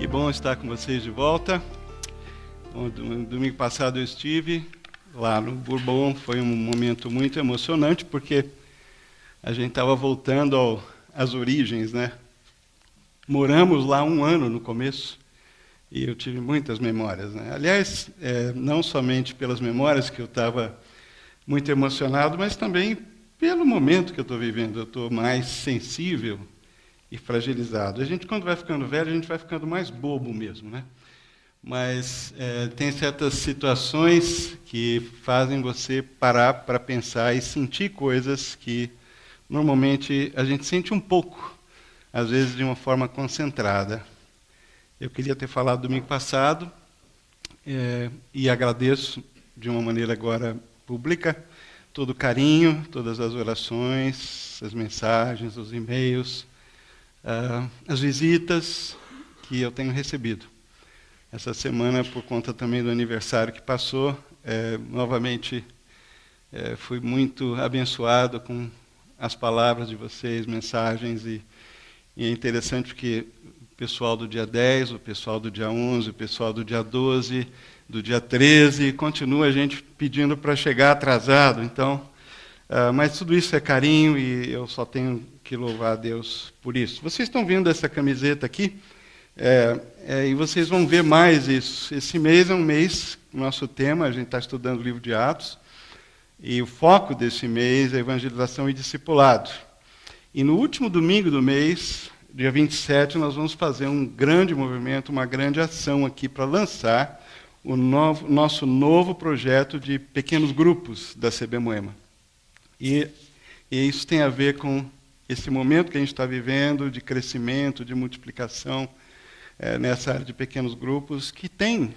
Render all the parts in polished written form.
Que bom estar com vocês de volta. Domingo passado eu estive lá no Bourbon, foi um momento muito emocionante, porque a gente estava voltando às origens, né? Moramos lá 1 ano no começo, e eu tive muitas memórias, né? Aliás, não somente pelas memórias que eu estava muito emocionado, mas também pelo momento que eu estou vivendo. Eu estou mais sensível e fragilizado. A gente, quando vai ficando velho, a gente vai ficando mais bobo mesmo, né? Mas tem certas situações que fazem você parar para pensar e sentir coisas que normalmente a gente sente um pouco, às vezes de uma forma concentrada. Eu queria ter falado domingo passado e agradeço de uma maneira agora pública todo o carinho, todas as orações, as mensagens, os e-mails, as visitas que eu tenho recebido. Essa semana, por conta também do aniversário que passou, novamente fui muito abençoado com as palavras de vocês, mensagens, e é interessante porque o pessoal do dia 10, o pessoal do dia 11, o pessoal do dia 12, do dia 13, continua a gente pedindo para chegar atrasado. Então, mas tudo isso é carinho e eu só tenho que louvar a Deus por isso. Vocês estão vendo essa camiseta aqui? E vocês vão ver mais isso. Esse mês é um mês, nosso tema, a gente está estudando o livro de Atos, e o foco desse mês é evangelização e discipulado. E no último domingo do mês, dia 27, nós vamos fazer um grande movimento, uma grande ação aqui para lançar o nosso novo projeto de pequenos grupos da CB Moema. E isso tem a ver com esse momento que a gente está vivendo, de crescimento, de multiplicação, nessa área de pequenos grupos, que tem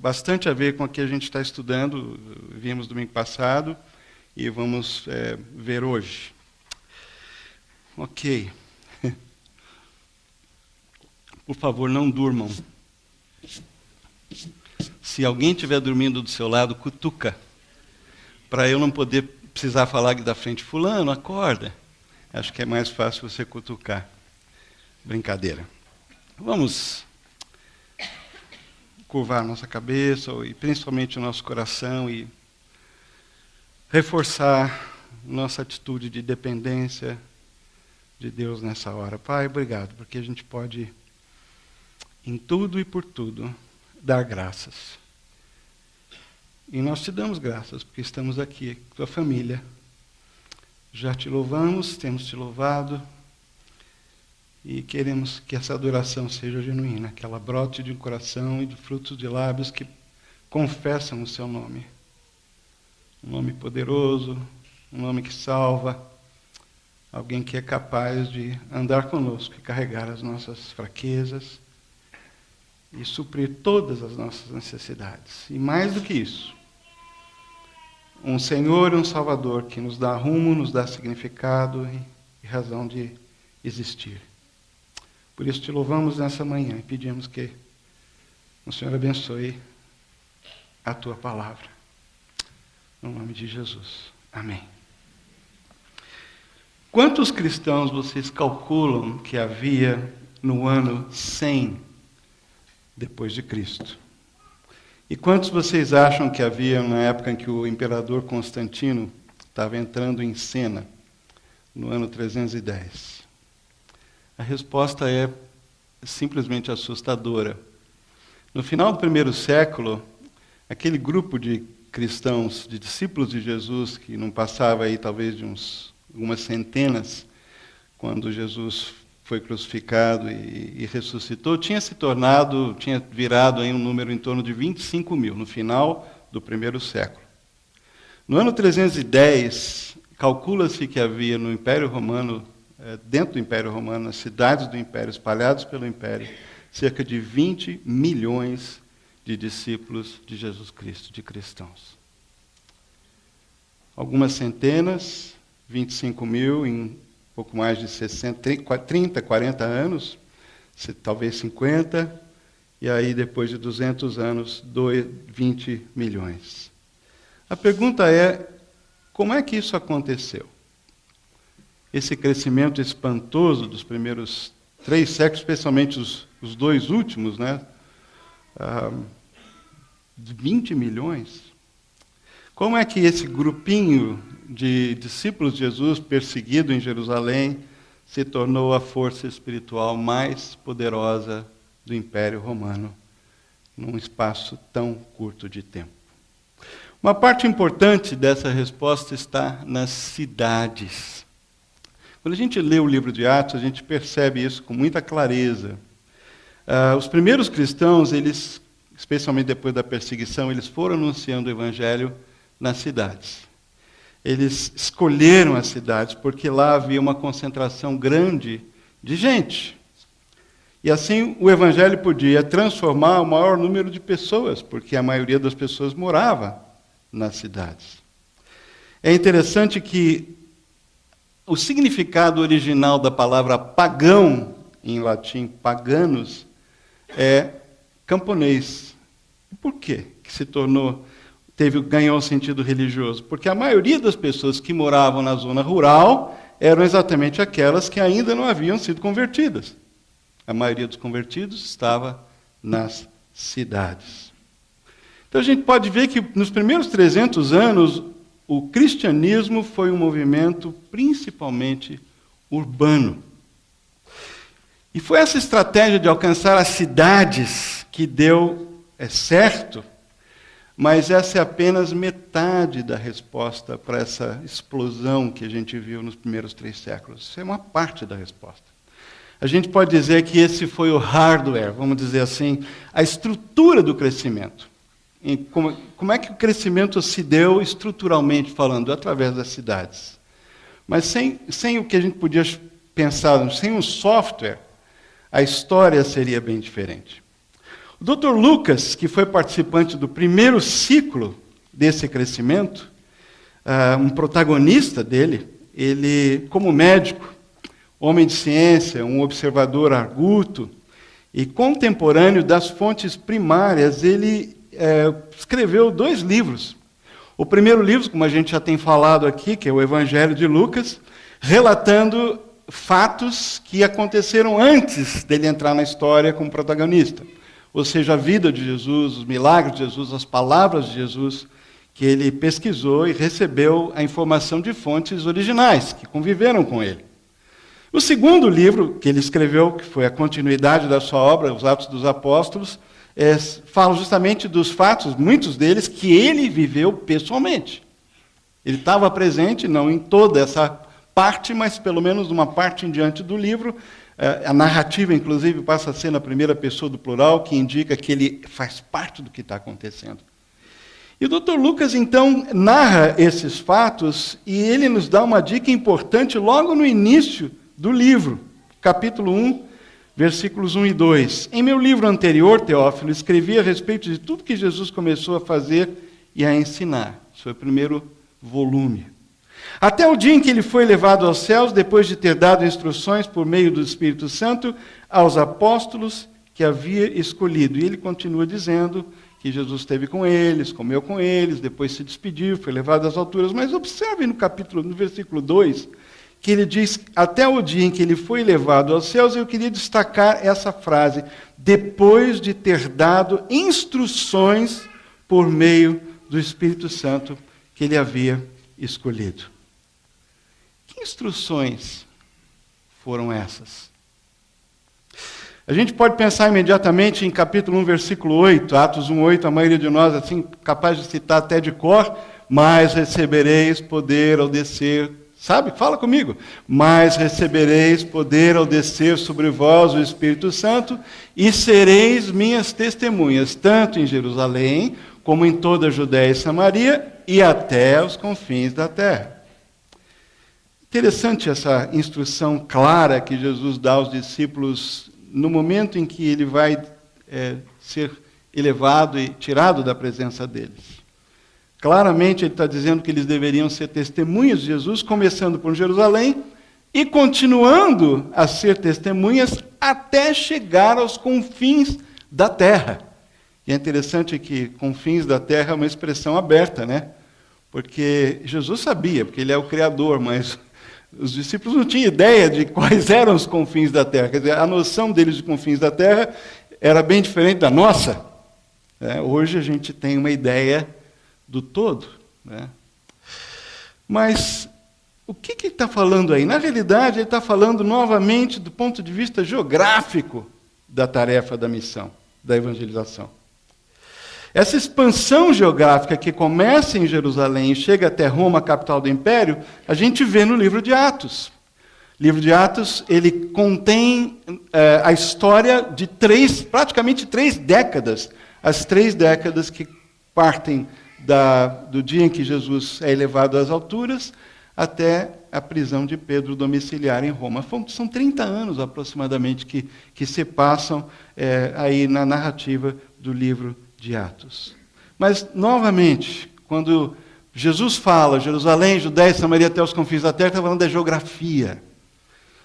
bastante a ver com o que a gente está estudando, vimos domingo passado, e vamos ver hoje. Ok. Por favor, não durmam. Se alguém estiver dormindo do seu lado, cutuca, para eu não precisar falar aqui da frente, fulano, acorda. Acho que é mais fácil você cutucar. Brincadeira. Vamos curvar nossa cabeça e principalmente o nosso coração e reforçar nossa atitude de dependência de Deus nessa hora. Pai, obrigado, porque a gente pode, em tudo e por tudo, dar graças. E nós te damos graças, porque estamos aqui, tua família. Já te louvamos, temos te louvado, e queremos que essa adoração seja genuína, que ela brote de um coração e de frutos de lábios que confessam o seu nome. Um nome poderoso, um nome que salva, alguém que é capaz de andar conosco e carregar as nossas fraquezas e suprir todas as nossas necessidades. E mais do que isso, um Senhor e um Salvador que nos dá rumo, nos dá significado e razão de existir. Por isso te louvamos nessa manhã e pedimos que o Senhor abençoe a tua palavra. No nome de Jesus. Amém. Quantos cristãos vocês calculam que havia no ano 100 depois de Cristo? E quantos vocês acham que havia na época em que o imperador Constantino estava entrando em cena, no ano 310? A resposta é simplesmente assustadora. No final do primeiro século, aquele grupo de cristãos, de discípulos de Jesus, que não passava aí talvez de algumas centenas, quando Jesus foi crucificado e ressuscitou, tinha virado aí um número em torno de 25 mil, no final do primeiro século. No ano 310, calcula-se que havia no Império Romano, dentro do Império Romano, nas cidades do Império, espalhados pelo Império, cerca de 20 milhões de discípulos de Jesus Cristo, de cristãos. Algumas centenas, 25 mil em pouco mais de 30, 40 anos, talvez 50, e aí depois de 200 anos, 20 milhões. A pergunta é, como é que isso aconteceu? Esse crescimento espantoso dos primeiros 3 séculos, especialmente os 2 últimos, né? 20 milhões. Como é que esse grupinho de discípulos de Jesus perseguido em Jerusalém se tornou a força espiritual mais poderosa do Império Romano num espaço tão curto de tempo? Uma parte importante dessa resposta está nas cidades. Quando a gente lê o livro de Atos, a gente percebe isso com muita clareza. Os primeiros cristãos, eles, especialmente depois da perseguição, eles foram anunciando o evangelho nas cidades. Eles escolheram as cidades porque lá havia uma concentração grande de gente. E assim o evangelho podia transformar o maior número de pessoas, porque a maioria das pessoas morava nas cidades. É interessante que o significado original da palavra pagão, em latim, paganos, é camponês. E por quê que ganhou um sentido religioso? Porque a maioria das pessoas que moravam na zona rural eram exatamente aquelas que ainda não haviam sido convertidas. A maioria dos convertidos estava nas cidades. Então a gente pode ver que nos primeiros 300 anos, o cristianismo foi um movimento principalmente urbano. E foi essa estratégia de alcançar as cidades que deu certo, mas essa é apenas metade da resposta para essa explosão que a gente viu nos primeiros 3 séculos. Isso é uma parte da resposta. A gente pode dizer que esse foi o hardware, vamos dizer assim, a estrutura do crescimento. E como é que o crescimento se deu estruturalmente falando? Através das cidades. Mas sem o que a gente podia pensar, sem um software, a história seria bem diferente. O Dr. Lucas, que foi participante do primeiro ciclo desse crescimento, um protagonista dele, ele, como médico, homem de ciência, um observador arguto e contemporâneo das fontes primárias, ele escreveu 2 livros. O primeiro livro, como a gente já tem falado aqui, que é o Evangelho de Lucas, relatando fatos que aconteceram antes dele entrar na história como protagonista. Ou seja, a vida de Jesus, os milagres de Jesus, as palavras de Jesus, que ele pesquisou e recebeu a informação de fontes originais, que conviveram com ele. O segundo livro que ele escreveu, que foi a continuidade da sua obra, Os Atos dos Apóstolos, fala justamente dos fatos, muitos deles, que ele viveu pessoalmente. Ele estava presente, não em toda essa parte, mas pelo menos uma parte em diante do livro. A narrativa, inclusive, passa a ser na primeira pessoa do plural, que indica que ele faz parte do que está acontecendo. E o Dr. Lucas, então, narra esses fatos e ele nos dá uma dica importante logo no início do livro, capítulo 1, versículos 1 e 2. Em meu livro anterior, Teófilo, escrevi a respeito de tudo que Jesus começou a fazer e a ensinar. Isso foi o primeiro volume. Até o dia em que ele foi levado aos céus, depois de ter dado instruções por meio do Espírito Santo aos apóstolos que havia escolhido. E ele continua dizendo que Jesus esteve com eles, comeu com eles, depois se despediu, foi levado às alturas. Mas observe no versículo 2, que ele diz, até o dia em que ele foi levado aos céus. Eu queria destacar essa frase, depois de ter dado instruções por meio do Espírito Santo que ele havia escolhido. Que instruções foram essas? A gente pode pensar imediatamente em capítulo 1, versículo 8, Atos 1, 8, a maioria de nós, assim, capaz de citar até de cor, mas recebereis poder ao descer. Sabe? Fala comigo. Mas recebereis poder ao descer sobre vós o Espírito Santo e sereis minhas testemunhas, tanto em Jerusalém, como em toda a Judéia e Samaria e até os confins da terra. Interessante essa instrução clara que Jesus dá aos discípulos no momento em que ele vai ser elevado e tirado da presença deles. Claramente ele está dizendo que eles deveriam ser testemunhas de Jesus, começando por Jerusalém e continuando a ser testemunhas até chegar aos confins da terra. E é interessante que confins da terra é uma expressão aberta, né? Porque Jesus sabia, porque ele é o Criador, mas Os discípulos não tinham ideia de quais eram os confins da terra. Quer dizer, a noção deles de confins da terra era bem diferente da nossa. Hoje a gente tem uma ideia do todo. Mas o que ele está falando aí? Na realidade, ele está falando novamente do ponto de vista geográfico da tarefa da missão, da evangelização. Essa expansão geográfica que começa em Jerusalém e chega até Roma, capital do Império, a gente vê no livro de Atos. O livro de Atos, ele contém a história de praticamente três décadas. As 3 décadas que partem do dia em que Jesus é elevado às alturas até a prisão de Pedro domiciliar em Roma. São 30 anos aproximadamente que se passam aí na narrativa do livro de Atos. Mas, novamente, quando Jesus fala Jerusalém, Judéia e Samaria até os confins da terra, está falando da geografia,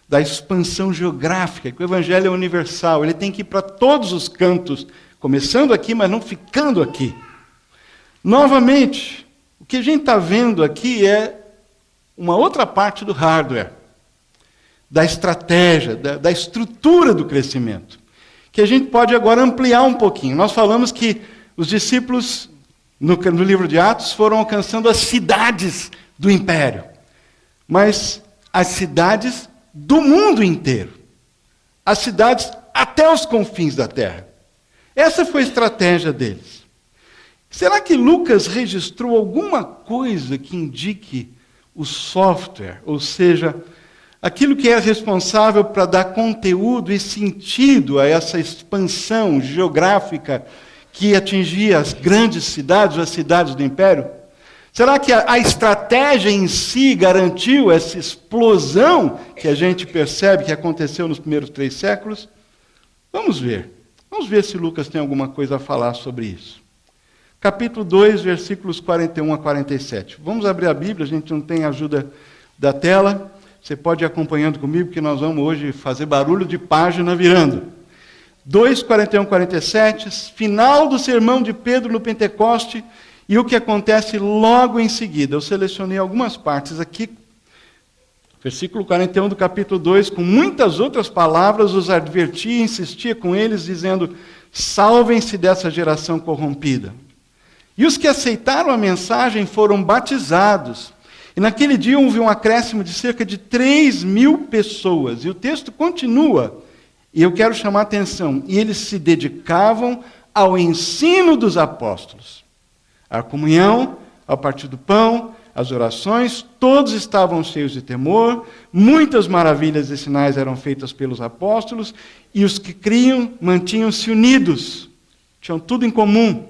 da expansão geográfica, que o evangelho é universal, ele tem que ir para todos os cantos, começando aqui, mas não ficando aqui. Novamente, o que a gente está vendo aqui é uma outra parte do hardware, da estratégia, da estrutura do crescimento, que a gente pode agora ampliar um pouquinho. Nós falamos que os discípulos, no livro de Atos, foram alcançando as cidades do império, mas as cidades do mundo inteiro, as cidades até os confins da terra. Essa foi a estratégia deles. Será que Lucas registrou alguma coisa que indique o software, ou seja, aquilo que é responsável para dar conteúdo e sentido a essa expansão geográfica que atingia as grandes cidades, as cidades do Império? Será que a estratégia em si garantiu essa explosão que a gente percebe que aconteceu nos primeiros 3 séculos? Vamos ver. Vamos ver se Lucas tem alguma coisa a falar sobre isso. Capítulo 2, versículos 41 a 47. Vamos abrir a Bíblia, a gente não tem ajuda da tela. Você pode ir acompanhando comigo, que nós vamos hoje fazer barulho de página virando. 2, 41 a 47, final do sermão de Pedro no Pentecoste, e o que acontece logo em seguida. Eu selecionei algumas partes aqui. Versículo 41 do capítulo 2, com muitas outras palavras, os advertia e insistia com eles, dizendo: salvem-se dessa geração corrompida. E os que aceitaram a mensagem foram batizados. E naquele dia houve um acréscimo de cerca de 3.000 pessoas. E o texto continua, e eu quero chamar a atenção. E eles se dedicavam ao ensino dos apóstolos, à comunhão, ao partir do pão, às orações. Todos estavam cheios de temor. Muitas maravilhas e sinais eram feitas pelos apóstolos. E os que criam mantinham-se unidos. Tinham tudo em comum.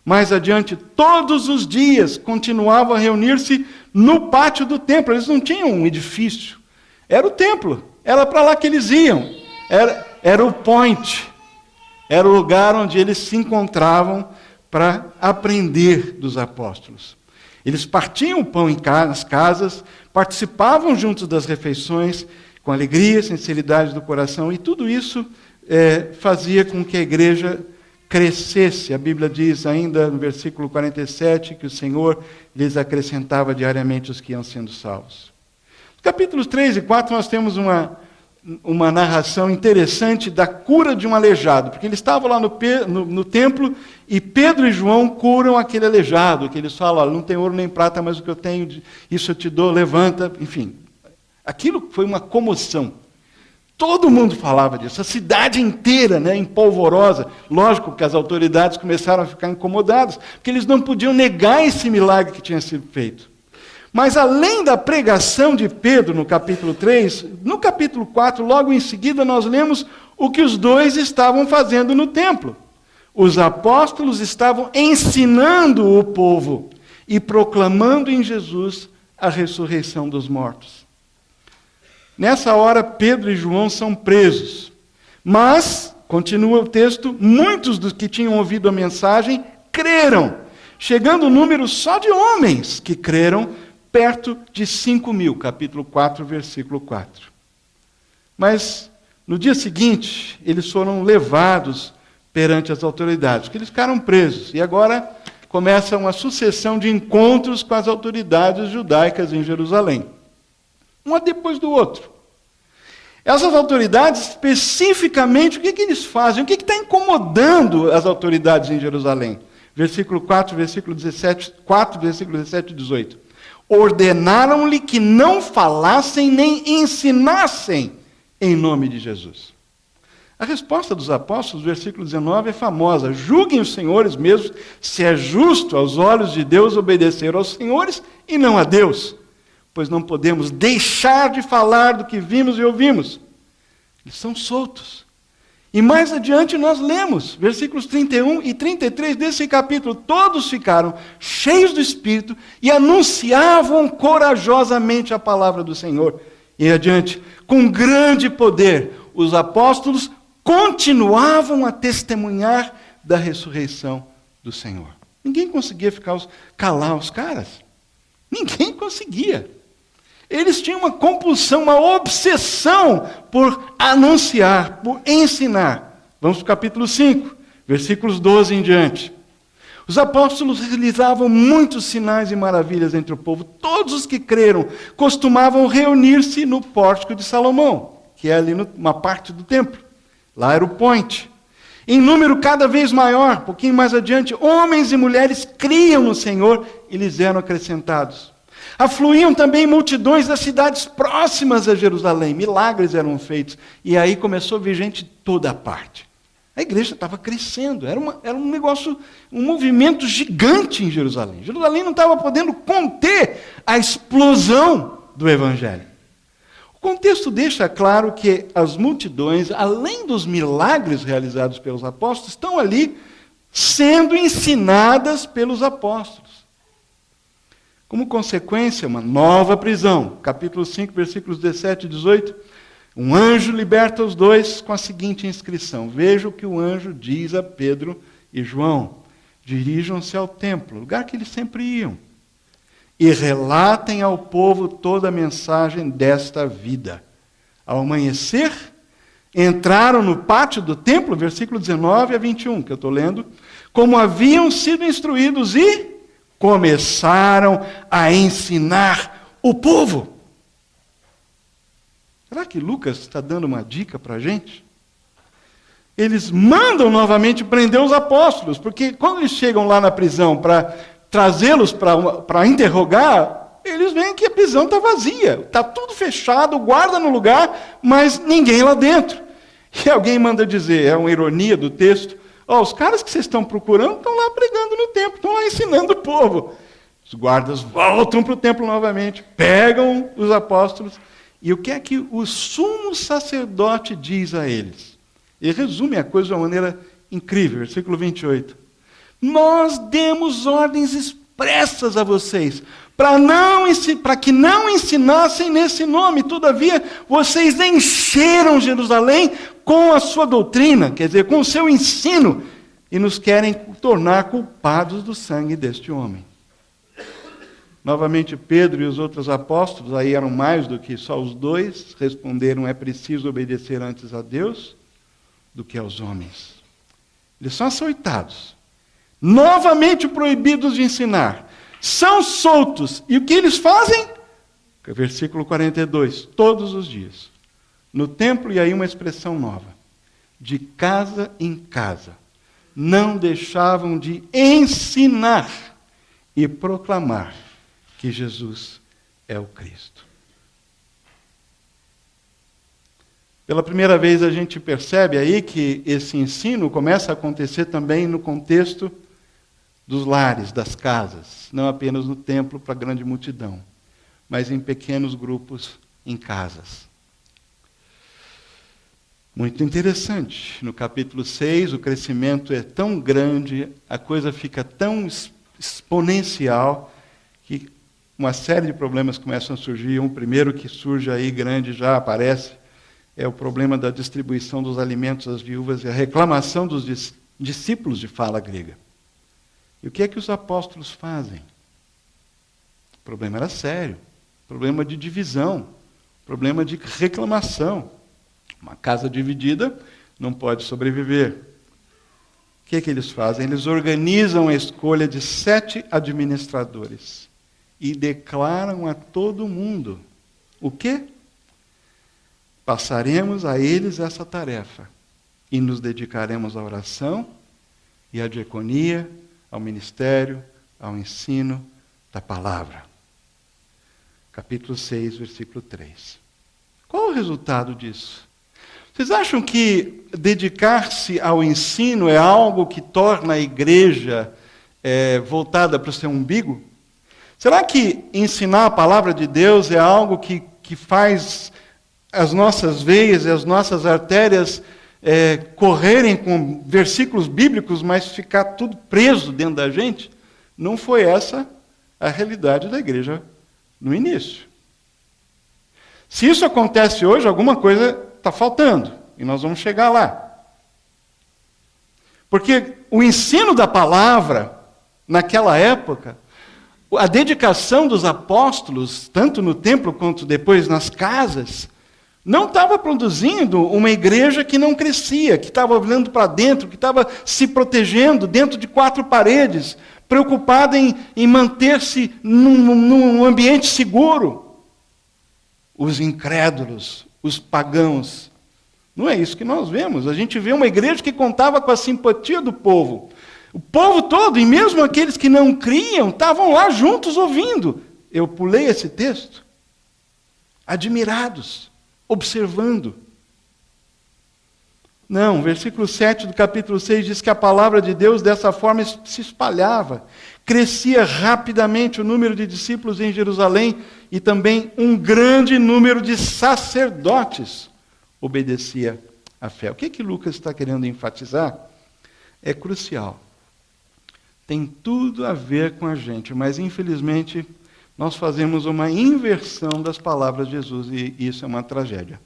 Mais adiante, todos os dias, continuavam a reunir-se no pátio do templo. Eles não tinham um edifício. Era o templo. Era para lá que eles iam. Era o point. Era o lugar onde eles se encontravam para aprender dos apóstolos. Eles partiam o pão nas casas, participavam juntos das refeições, com alegria, sinceridade do coração, e tudo isso fazia com que a igreja crescesse. A Bíblia diz ainda no versículo 47 que o Senhor lhes acrescentava diariamente os que iam sendo salvos. Nos capítulos 3 e 4 nós temos uma narração interessante da cura de um aleijado, porque eles estavam lá no templo e Pedro e João curam aquele aleijado, que eles falam: olha, não tem ouro nem prata, mas o que eu tenho, isso eu te dou, levanta, enfim. Aquilo foi uma comoção. Todo mundo falava disso, a cidade inteira, empolvorosa. Lógico que as autoridades começaram a ficar incomodadas, porque eles não podiam negar esse milagre que tinha sido feito. Mas além da pregação de Pedro no capítulo 3, no capítulo 4, logo em seguida, nós lemos o que os dois estavam fazendo no templo. Os apóstolos estavam ensinando o povo e proclamando em Jesus a ressurreição dos mortos. Nessa hora, Pedro e João são presos. Mas, continua o texto, muitos dos que tinham ouvido a mensagem creram, chegando o número só de homens que creram, perto de 5.000, capítulo 4, versículo 4. Mas, no dia seguinte, eles foram levados perante as autoridades, porque eles ficaram presos. E agora começa uma sucessão de encontros com as autoridades judaicas em Jerusalém. um depois do outro. Essas autoridades, especificamente, o que eles fazem? O que está incomodando as autoridades em Jerusalém? Versículo 4, versículo 17, 4, versículo 17 e 18. Ordenaram-lhe que não falassem nem ensinassem em nome de Jesus. A resposta dos apóstolos, versículo 19, é famosa. Julguem os senhores mesmos se é justo aos olhos de Deus obedecer aos senhores e não a Deus, pois não podemos deixar de falar do que vimos e ouvimos. Eles são soltos. E mais adiante nós lemos, versículos 31 e 33 desse capítulo, todos ficaram cheios do Espírito e anunciavam corajosamente a palavra do Senhor. E adiante, com grande poder, os apóstolos continuavam a testemunhar da ressurreição do Senhor. Ninguém conseguia calar os caras. Ninguém conseguia. Eles tinham uma compulsão, uma obsessão por anunciar, por ensinar. Vamos para o capítulo 5, versículos 12 em diante. Os apóstolos realizavam muitos sinais e maravilhas entre o povo. Todos os que creram costumavam reunir-se no pórtico de Salomão, que é ali uma parte do templo. Lá era o point. Em número cada vez maior, um pouquinho mais adiante, homens e mulheres criam no Senhor e lhes eram acrescentados. Afluíam também multidões das cidades próximas a Jerusalém. Milagres eram feitos. E aí começou a vir gente de toda parte. A igreja estava crescendo. Era um negócio, um movimento gigante em Jerusalém. Jerusalém não estava podendo conter a explosão do Evangelho. O contexto deixa claro que as multidões, além dos milagres realizados pelos apóstolos, estão ali sendo ensinadas pelos apóstolos. Como consequência, uma nova prisão. Capítulo 5, versículos 17 e 18. Um anjo liberta os dois com a seguinte inscrição. Veja o que o anjo diz a Pedro e João. Dirijam-se ao templo, lugar que eles sempre iam, e relatem ao povo toda a mensagem desta vida. Ao amanhecer, entraram no pátio do templo, versículo 19 a 21, que eu estou lendo, como haviam sido instruídos e começaram a ensinar o povo. Será que Lucas está dando uma dica para a gente? Eles mandam novamente prender os apóstolos, porque quando eles chegam lá na prisão para trazê-los para interrogar, eles veem que a prisão está vazia, está tudo fechado, guarda no lugar, mas ninguém lá dentro. E alguém manda dizer, é uma ironia do texto, os caras que vocês estão procurando estão lá pregando no templo, estão lá ensinando o povo. Os guardas voltam para o templo novamente, pegam os apóstolos, e o que é que o sumo sacerdote diz a eles? Ele resume a coisa de uma maneira incrível, versículo 28. Nós demos ordens expressas a vocês, para que não ensinassem nesse nome. Todavia, vocês encheram Jerusalém com a sua doutrina, quer dizer, com o seu ensino, e nos querem tornar culpados do sangue deste homem. Novamente, Pedro e os outros apóstolos, aí eram mais do que só os dois, responderam, é preciso obedecer antes a Deus do que aos homens. Eles são açoitados, novamente proibidos de ensinar, são soltos, e o que eles fazem? Versículo 42, todos os dias, no templo, e aí uma expressão nova, de casa em casa, não deixavam de ensinar e proclamar que Jesus é o Cristo. Pela primeira vez a gente percebe aí que esse ensino começa a acontecer também no contexto dos lares, das casas, não apenas no templo para a grande multidão, mas em pequenos grupos em casas. Muito interessante. No capítulo 6, o crescimento é tão grande, a coisa fica tão exponencial, que uma série de problemas começam a surgir. Um primeiro que surge aí grande, já aparece, é o problema da distribuição dos alimentos às viúvas e a reclamação dos discípulos de fala grega. E o que é que os apóstolos fazem? O problema era sério, problema de divisão, problema de reclamação. Uma casa dividida não pode sobreviver. O que é que eles fazem? Eles organizam a escolha de 7 administradores e declaram a todo mundo o quê? Passaremos a eles essa tarefa e nos dedicaremos à oração e à diaconia, ao ministério, ao ensino da palavra. Capítulo 6, versículo 3. Qual o resultado disso? Vocês acham que dedicar-se ao ensino é algo que torna a igreja voltada para o seu umbigo? Será que ensinar a palavra de Deus é algo que faz as nossas veias e as nossas artérias correrem com versículos bíblicos, mas ficar tudo preso dentro da gente? Não foi essa a realidade da igreja no início. Se isso acontece hoje, alguma coisa está faltando, e nós vamos chegar lá. Porque o ensino da palavra, naquela época, a dedicação dos apóstolos, tanto no templo quanto depois nas casas, não estava produzindo uma igreja que não crescia, que estava olhando para dentro, que estava se protegendo dentro de 4 paredes, preocupada em manter-se num ambiente seguro. Os incrédulos, os pagãos. Não é isso que nós vemos. A gente vê uma igreja que contava com a simpatia do povo. O povo todo, e mesmo aqueles que não criam, estavam lá juntos ouvindo. Eu pulei esse texto. Admirados, observando. Não, versículo 7 do capítulo 6 diz que a palavra de Deus dessa forma se espalhava. Crescia rapidamente o número de discípulos em Jerusalém e também um grande número de sacerdotes obedecia à fé. O que Lucas está querendo enfatizar? É crucial. Tem tudo a ver com a gente, mas infelizmente nós fazemos uma inversão das palavras de Jesus e isso é uma tragédia.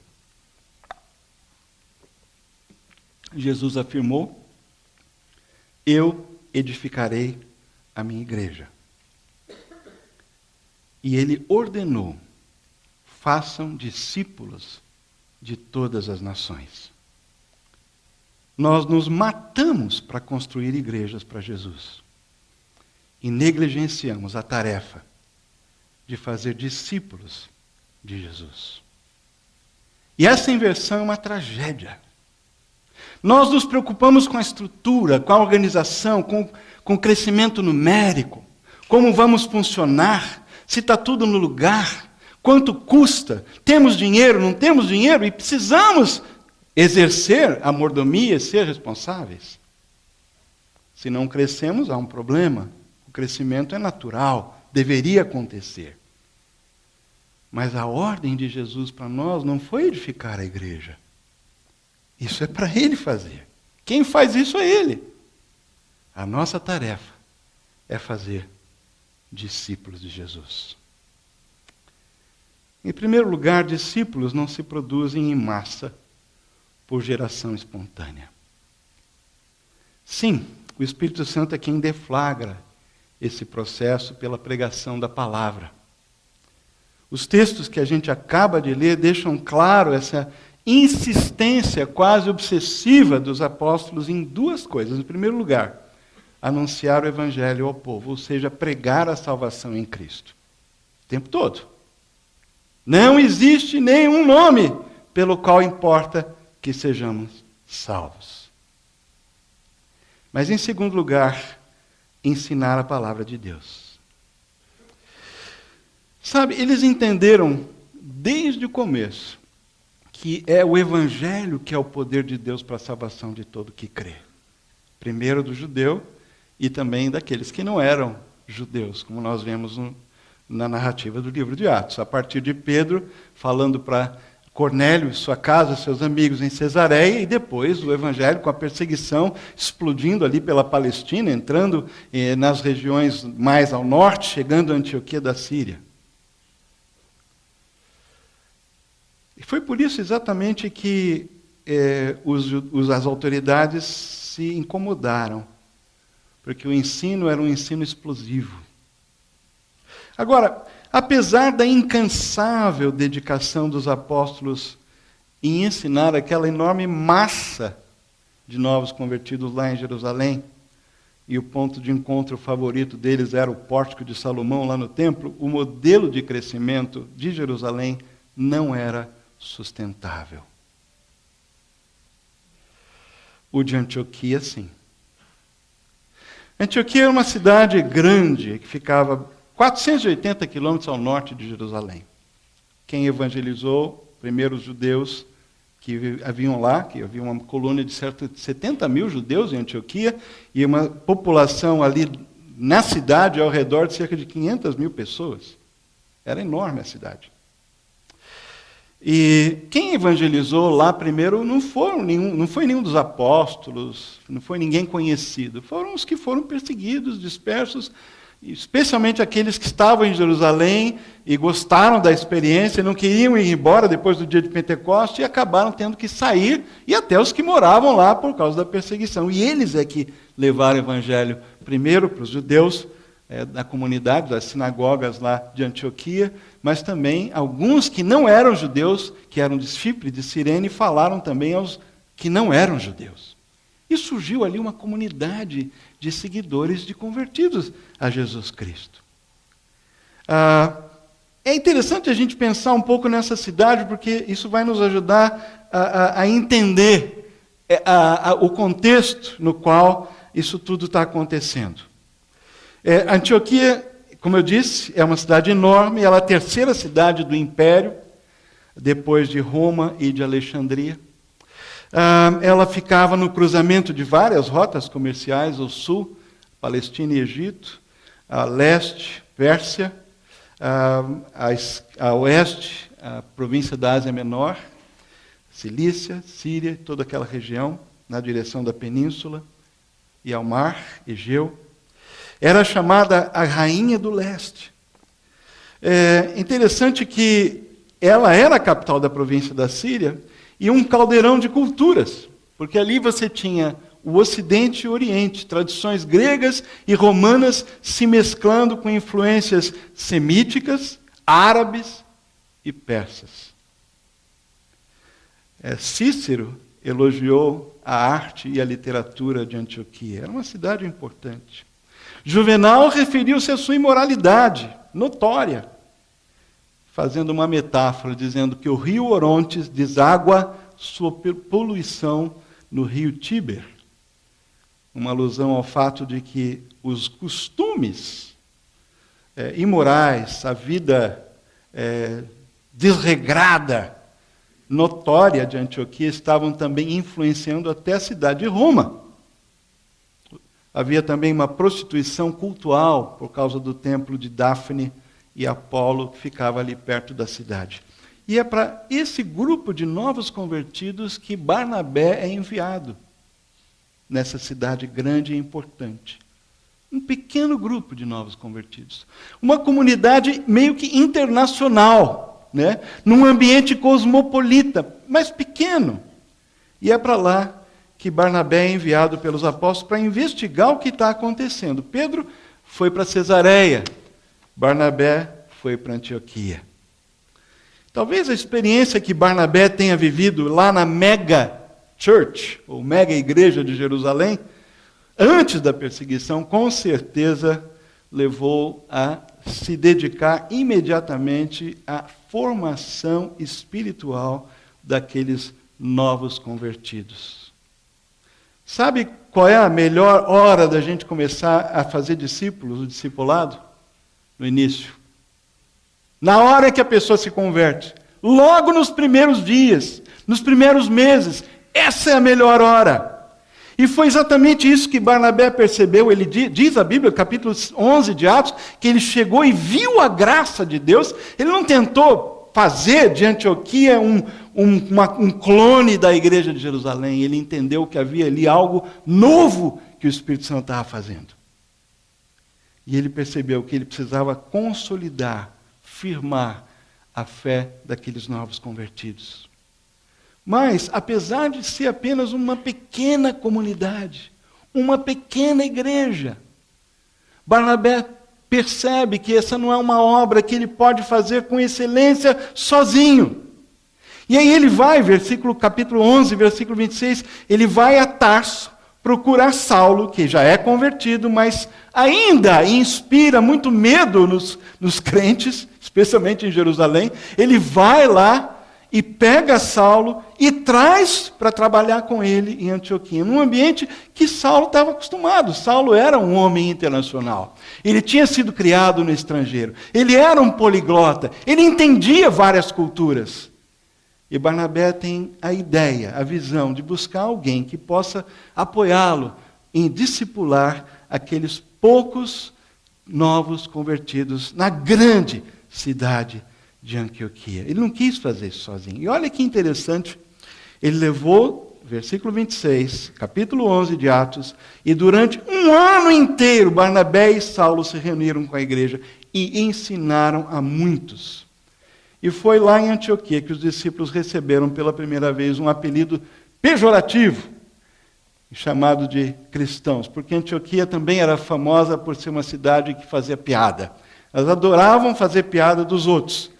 Jesus afirmou: eu edificarei a minha igreja. E ele ordenou: façam discípulos de todas as nações. Nós nos matamos para construir igrejas para Jesus. E negligenciamos a tarefa de fazer discípulos de Jesus. E essa inversão é uma tragédia. Nós nos preocupamos com a estrutura, com a organização, com o crescimento numérico, como vamos funcionar, se está tudo no lugar, quanto custa, temos dinheiro, não temos dinheiro, e precisamos exercer a mordomia e ser responsáveis. Se não crescemos, há um problema. O crescimento é natural, deveria acontecer. Mas a ordem de Jesus para nós não foi edificar a igreja. Isso é para Ele fazer. Quem faz isso é Ele. A nossa tarefa é fazer discípulos de Jesus. Em primeiro lugar, discípulos não se produzem em massa por geração espontânea. Sim, o Espírito Santo é quem deflagra esse processo pela pregação da palavra. Os textos que a gente acaba de ler deixam claro essa insistência quase obsessiva dos apóstolos em 2 coisas. Em primeiro lugar, anunciar o evangelho ao povo, ou seja, pregar a salvação em Cristo. O tempo todo. Não existe nenhum nome pelo qual importa que sejamos salvos. Mas em segundo lugar, ensinar a palavra de Deus. Sabe, eles entenderam desde o começo que é o evangelho que é o poder de Deus para a salvação de todo que crê. Primeiro do judeu e também daqueles que não eram judeus, como nós vemos na narrativa do livro de Atos. A partir de Pedro, falando para Cornélio, sua casa, seus amigos em Cesareia, e depois o evangelho com a perseguição explodindo ali pela Palestina, entrando nas regiões mais ao norte, chegando a Antioquia da Síria. E foi por isso exatamente que as autoridades se incomodaram, porque o ensino era um ensino explosivo. Agora, apesar da incansável dedicação dos apóstolos em ensinar aquela enorme massa de novos convertidos lá em Jerusalém, e o ponto de encontro favorito deles era o Pórtico de Salomão lá no templo, o modelo de crescimento de Jerusalém não era sustentável. O de Antioquia, sim. Antioquia era uma cidade grande, que ficava 480 quilômetros ao norte de Jerusalém. Quem evangelizou, primeiro os judeus que haviam lá, que havia uma colônia de cerca de 70 mil judeus em Antioquia, e uma população ali na cidade ao redor de cerca de 500 mil pessoas. Era enorme a cidade. E quem evangelizou lá primeiro não foi nenhum dos apóstolos, não foi ninguém conhecido. Foram os que foram perseguidos, dispersos, especialmente aqueles que estavam em Jerusalém e gostaram da experiência, não queriam ir embora depois do dia de Pentecostes e acabaram tendo que sair, e até os que moravam lá por causa da perseguição. E eles é que levaram o evangelho primeiro para os judeus da comunidade, das sinagogas lá de Antioquia, mas também alguns que não eram judeus, que eram de Chipre, de Cirene, falaram também aos que não eram judeus. E surgiu ali uma comunidade de seguidores, de convertidos a Jesus Cristo. É interessante a gente pensar um pouco nessa cidade, porque isso vai nos ajudar a entender o contexto no qual isso tudo está acontecendo. Antioquia, como eu disse, é uma cidade enorme, ela é a terceira cidade do Império, depois de Roma e de Alexandria. Ela ficava no cruzamento de várias rotas comerciais, ao sul, Palestina e Egito, a leste, Pérsia, a oeste, a província da Ásia Menor, Cilícia, Síria, toda aquela região, na direção da península, e ao mar, Egeu. Era chamada a Rainha do Leste. É interessante que ela era a capital da província da Síria e um caldeirão de culturas, porque ali você tinha o Ocidente e o Oriente, tradições gregas e romanas se mesclando com influências semíticas, árabes e persas. Cícero elogiou a arte e a literatura de Antioquia. Era uma cidade importante. Juvenal referiu-se à sua imoralidade notória, fazendo uma metáfora, dizendo que o rio Orontes deságua sua poluição no rio Tíber. Uma alusão ao fato de que os costumes imorais, a vida desregrada, notória de Antioquia, estavam também influenciando até a cidade de Roma. Havia também uma prostituição cultural por causa do templo de Dafne e Apolo, que ficava ali perto da cidade. E é para esse grupo de novos convertidos que Barnabé é enviado nessa cidade grande e importante. Um pequeno grupo de novos convertidos. Uma comunidade meio que internacional, né? Num ambiente cosmopolita, mas pequeno. E é para lá que Barnabé é enviado pelos apóstolos para investigar o que está acontecendo. Pedro foi para Cesareia, Barnabé foi para Antioquia. Talvez a experiência que Barnabé tenha vivido lá na Mega Church, ou Mega Igreja de Jerusalém, antes da perseguição, com certeza levou a se dedicar imediatamente à formação espiritual daqueles novos convertidos. Sabe qual é a melhor hora da gente começar a fazer discípulos, o discipulado? No início. Na hora que a pessoa se converte. Logo nos primeiros dias, nos primeiros meses. Essa é a melhor hora. E foi exatamente isso que Barnabé percebeu. Ele diz a Bíblia, capítulo 11 de Atos, que ele chegou e viu a graça de Deus. Ele não tentou fazer de Antioquia um clone da igreja de Jerusalém. Ele entendeu que havia ali algo novo que o Espírito Santo estava fazendo. E ele percebeu que ele precisava consolidar, firmar a fé daqueles novos convertidos. Mas, apesar de ser apenas uma pequena comunidade, uma pequena igreja, Barnabé percebe que essa não é uma obra que ele pode fazer com excelência sozinho. E aí ele vai, capítulo 11, versículo 26, ele vai a Tarso procurar Saulo, que já é convertido, mas ainda inspira muito medo nos crentes, especialmente em Jerusalém, ele vai lá e pega Saulo e traz para trabalhar com ele em Antioquia, num ambiente que Saulo estava acostumado. Saulo era um homem internacional. Ele tinha sido criado no estrangeiro. Ele era um poliglota. Ele entendia várias culturas. E Barnabé tem a ideia, a visão de buscar alguém que possa apoiá-lo em discipular aqueles poucos novos convertidos na grande cidade de Antioquia. Ele não quis fazer isso sozinho. E olha que interessante, ele levou, versículo 26, capítulo 11 de Atos, e durante um ano inteiro, Barnabé e Saulo se reuniram com a igreja e ensinaram a muitos. E foi lá em Antioquia que os discípulos receberam pela primeira vez um apelido pejorativo, chamado de cristãos, porque Antioquia também era famosa por ser uma cidade que fazia piada. Elas adoravam fazer piada dos outros.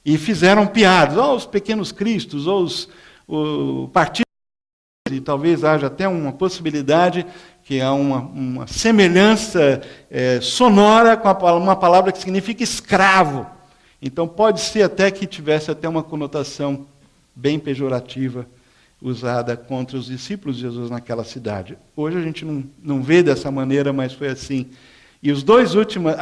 E fizeram piadas, os pequenos cristos, o partido, e talvez haja até uma possibilidade que há uma semelhança sonora com uma palavra que significa escravo. Então pode ser até que tivesse até uma conotação bem pejorativa usada contra os discípulos de Jesus naquela cidade. Hoje a gente não vê dessa maneira, mas foi assim. E as duas últimas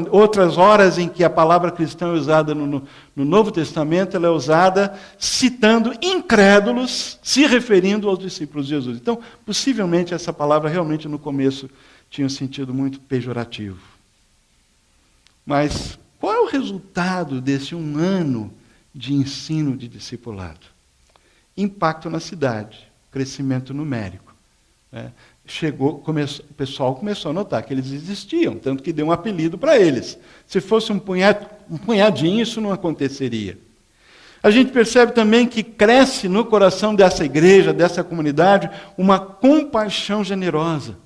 outras horas em que a palavra cristã é usada no Novo Testamento, ela é usada citando incrédulos, se referindo aos discípulos de Jesus. Então, possivelmente, essa palavra realmente no começo tinha um sentido muito pejorativo. Mas qual é o resultado desse um ano de ensino de discipulado? Impacto na cidade, crescimento numérico. O pessoal começou a notar que eles existiam, tanto que deu um apelido para eles. Se fosse um punhadinho, isso não aconteceria. A gente percebe também que cresce no coração dessa igreja, dessa comunidade, uma compaixão generosa.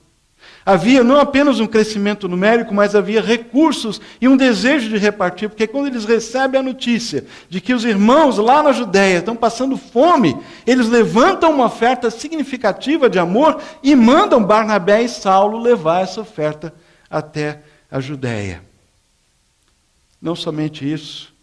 Havia não apenas um crescimento numérico, mas havia recursos e um desejo de repartir, porque quando eles recebem a notícia de que os irmãos lá na Judéia estão passando fome, eles levantam uma oferta significativa de amor e mandam Barnabé e Saulo levar essa oferta até a Judéia. Não somente isso,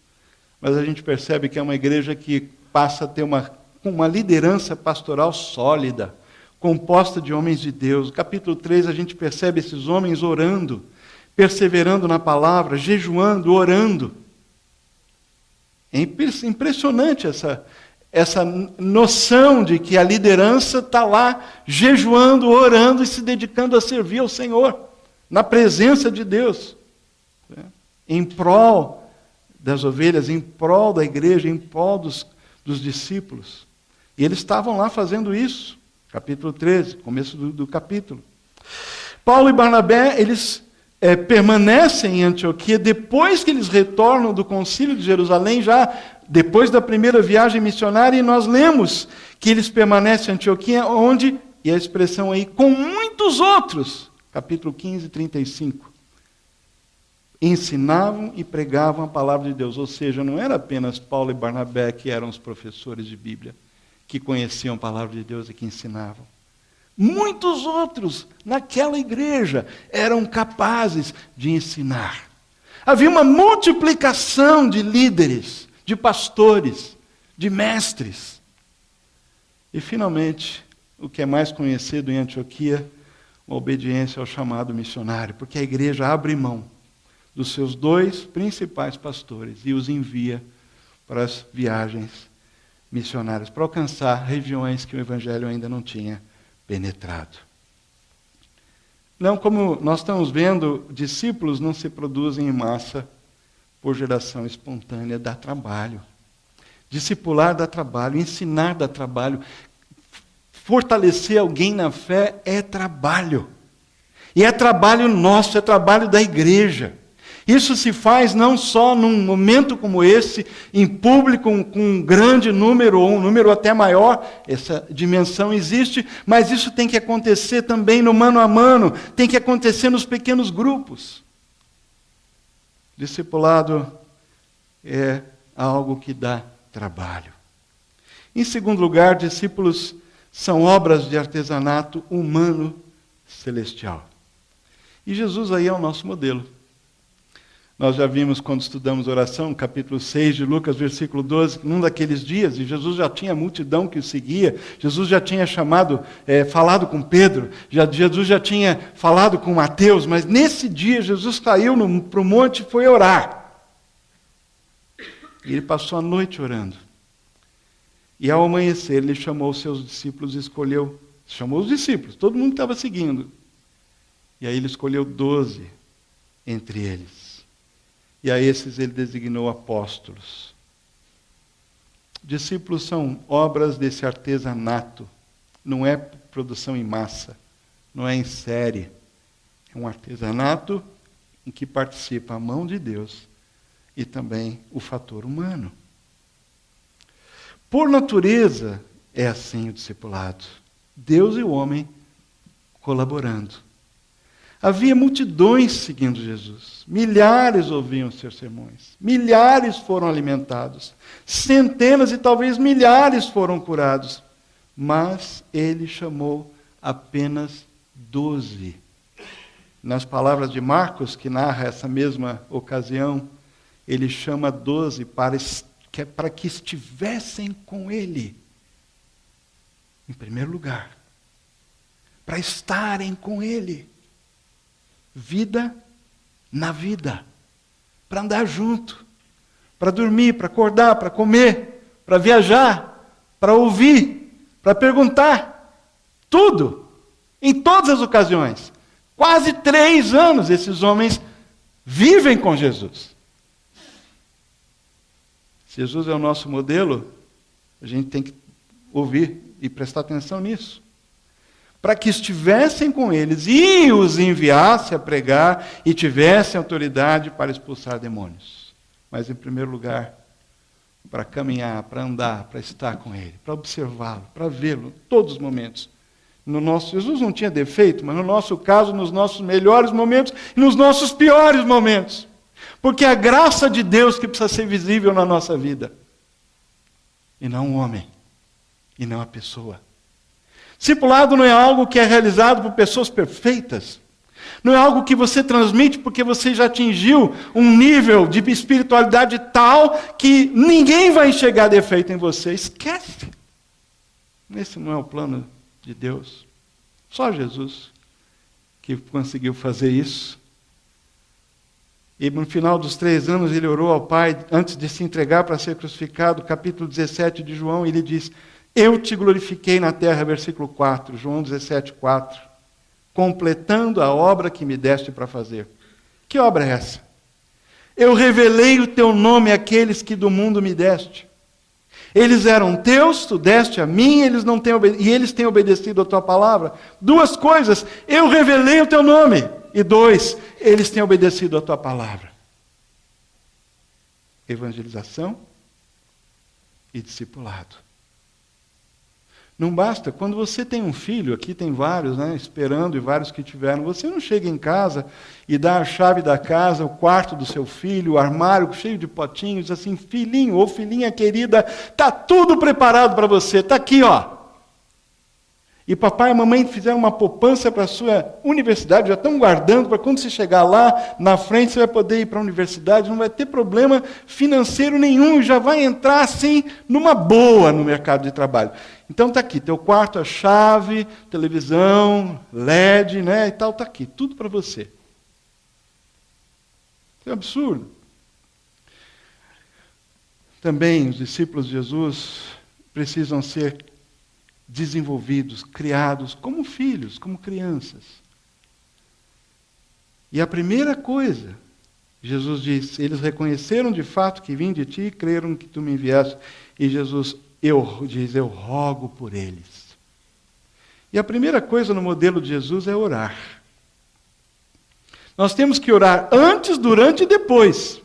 mas a gente percebe que é uma igreja que passa a ter uma liderança pastoral sólida, composta de homens de Deus. No capítulo 3 a gente percebe esses homens orando, perseverando na palavra, jejuando, orando. É impressionante essa noção de que a liderança está lá jejuando, orando e se dedicando a servir ao Senhor, na presença de Deus, em prol das ovelhas, em prol da igreja, em prol dos discípulos. E eles estavam lá fazendo isso. Capítulo 13, começo do capítulo. Paulo e Barnabé, eles permanecem em Antioquia depois que eles retornam do concílio de Jerusalém, já depois da primeira viagem missionária, e nós lemos que eles permanecem em Antioquia, onde, e a expressão aí, com muitos outros, capítulo 15, 35, ensinavam e pregavam a palavra de Deus. Ou seja, não era apenas Paulo e Barnabé que eram os professores de Bíblia, que conheciam a palavra de Deus e que ensinavam. Muitos outros naquela igreja eram capazes de ensinar. Havia uma multiplicação de líderes, de pastores, de mestres. E, finalmente, o que é mais conhecido em Antioquia, a obediência ao chamado missionário, porque a igreja abre mão dos seus 2 principais pastores e os envia para as viagens missionários, para alcançar regiões que o Evangelho ainda não tinha penetrado. Não, como nós estamos vendo, discípulos não se produzem em massa por geração espontânea, dá trabalho. Discipular dá trabalho, ensinar dá trabalho, fortalecer alguém na fé é trabalho. E é trabalho nosso, é trabalho da igreja. Isso se faz não só num momento como esse, em público, com um grande número, ou um número até maior, essa dimensão existe, mas isso tem que acontecer também no mano a mano, tem que acontecer nos pequenos grupos. Discipulado é algo que dá trabalho. Em segundo lugar, discípulos são obras de artesanato humano celestial. E Jesus aí é o nosso modelo. Nós já vimos quando estudamos oração, capítulo 6 de Lucas, versículo 12, num daqueles dias, e Jesus já tinha multidão que o seguia, Jesus já tinha falado com Pedro, Jesus já tinha falado com Mateus, mas nesse dia Jesus saiu para o monte e foi orar. E ele passou a noite orando. E ao amanhecer ele chamou os seus discípulos e chamou os discípulos, todo mundo estava seguindo. E aí ele escolheu 12 entre eles. E a esses ele designou apóstolos. Discípulos são obras desse artesanato. Não é produção em massa. Não é em série. É um artesanato em que participa a mão de Deus e também o fator humano. Por natureza, é assim o discipulado. Deus e o homem colaborando. Havia multidões seguindo Jesus. Milhares ouviam seus sermões. Milhares foram alimentados. Centenas e talvez milhares foram curados. Mas ele chamou apenas 12. Nas palavras de Marcos, que narra essa mesma ocasião, ele chama 12 para que estivessem com ele. Em primeiro lugar. Para estarem com ele. Vida na vida, para andar junto, para dormir, para acordar, para comer, para viajar, para ouvir, para perguntar, tudo, em todas as ocasiões. Quase 3 anos esses homens vivem com Jesus. Se Jesus é o nosso modelo, a gente tem que ouvir e prestar atenção nisso. Para que estivessem com eles e os enviasse a pregar e tivessem autoridade para expulsar demônios. Mas, em primeiro lugar, para caminhar, para andar, para estar com ele, para observá-lo, para vê-lo, todos os momentos. Jesus não tinha defeito, mas no nosso caso, nos nossos melhores momentos e nos nossos piores momentos. Porque é a graça de Deus que precisa ser visível na nossa vida. E não o homem, e não a pessoa. Discipulado não é algo que é realizado por pessoas perfeitas. Não é algo que você transmite porque você já atingiu um nível de espiritualidade tal que ninguém vai enxergar defeito em você. Esquece. Esse não é o plano de Deus. Só Jesus que conseguiu fazer isso. E no final dos 3 anos ele orou ao Pai antes de se entregar para ser crucificado. Capítulo 17 de João, ele diz: eu te glorifiquei na terra, versículo 4, João 17, 4, completando a obra que me deste para fazer. Que obra é essa? Eu revelei o teu nome àqueles que do mundo me deste. Eles eram teus, tu deste a mim, e eles têm obedecido a tua palavra. 2 coisas, eu revelei o teu nome. E 2, eles têm obedecido a tua palavra. Evangelização e discipulado. Não basta, quando você tem um filho, aqui tem vários, esperando e vários que tiveram, você não chega em casa e dá a chave da casa, o quarto do seu filho, o armário cheio de potinhos, diz assim: filhinho ou filhinha querida, está tudo preparado para você, está aqui, ó. E papai e mamãe fizeram uma poupança para a sua universidade, já estão guardando para quando você chegar lá, na frente você vai poder ir para a universidade, não vai ter problema financeiro nenhum, já vai entrar assim, numa boa no mercado de trabalho. Então está aqui, teu quarto, a chave, televisão, LED, e tal, está aqui, tudo para você. Isso é um absurdo. Também os discípulos de Jesus precisam ser desenvolvidos, criados como filhos, como crianças. E a primeira coisa, Jesus diz, eles reconheceram de fato que vim de ti e creram que tu me enviaste. E Jesus eu rogo por eles. E a primeira coisa no modelo de Jesus é orar. Nós temos que orar antes, durante e depois.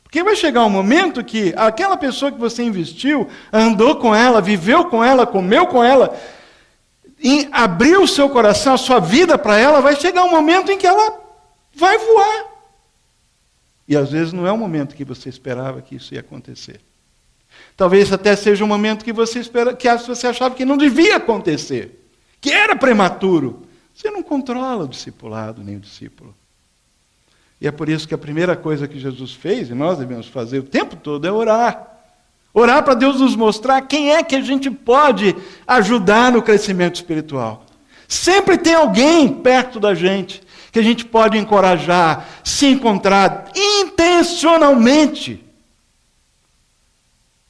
Porque vai chegar um momento que aquela pessoa que você investiu, andou com ela, viveu com ela, comeu com ela, abriu o seu coração, a sua vida para ela, vai chegar um momento em que ela vai voar. E às vezes não é o momento que você esperava que isso ia acontecer. Talvez até seja um momento que você achava que não devia acontecer, que era prematuro. Você não controla o discipulado nem o discípulo. E é por isso que a primeira coisa que Jesus fez, e nós devemos fazer o tempo todo, é orar. Orar para Deus nos mostrar quem é que a gente pode ajudar no crescimento espiritual. Sempre tem alguém perto da gente que a gente pode encorajar, se encontrar intencionalmente.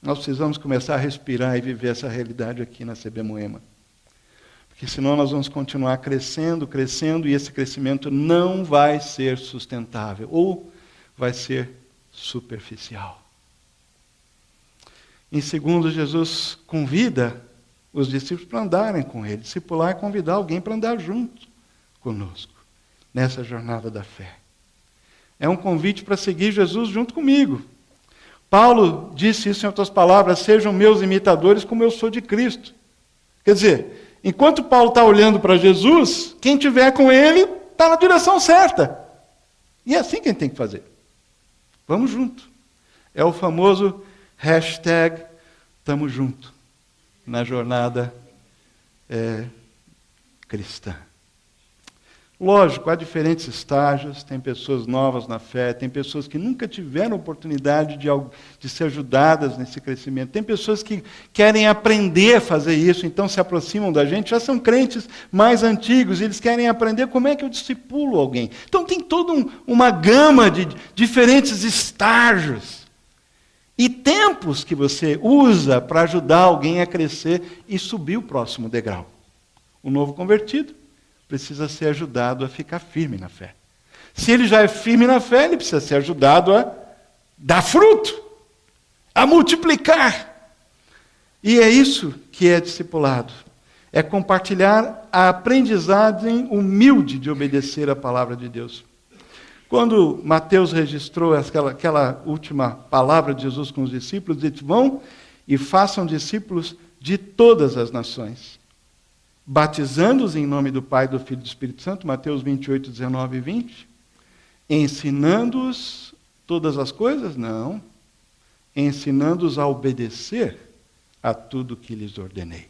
Nós precisamos começar a respirar e viver essa realidade aqui na CB Moema. Porque senão nós vamos continuar crescendo, e esse crescimento não vai ser sustentável, ou vai ser superficial. Em segundo, Jesus convida os discípulos para andarem com ele. Discipular é convidar alguém para andar junto conosco, nessa jornada da fé. É um convite para seguir Jesus junto comigo. Paulo disse isso em outras palavras: sejam meus imitadores como eu sou de Cristo. Quer dizer, enquanto Paulo está olhando para Jesus, quem estiver com ele está na direção certa. E é assim que a gente tem que fazer. Vamos junto. É o famoso hashtag tamo junto na jornada cristã. Lógico, há diferentes estágios, tem pessoas novas na fé, tem pessoas que nunca tiveram oportunidade de ser ajudadas nesse crescimento, tem pessoas que querem aprender a fazer isso, então se aproximam da gente, já são crentes mais antigos, e eles querem aprender como é que eu discipulo alguém. Então tem toda uma gama de diferentes estágios e tempos que você usa para ajudar alguém a crescer e subir o próximo degrau. O novo convertido precisa ser ajudado a ficar firme na fé. Se ele já é firme na fé, ele precisa ser ajudado a dar fruto, a multiplicar. E é isso que é discipulado. É compartilhar a aprendizagem humilde de obedecer a palavra de Deus. Quando Mateus registrou aquela última palavra de Jesus com os discípulos, ele disse: vão e façam discípulos de todas as nações, batizando-os em nome do Pai, do Filho e do Espírito Santo, Mateus 28, 19 e 20. Ensinando-os todas as coisas? Não. Ensinando-os a obedecer a tudo que lhes ordenei.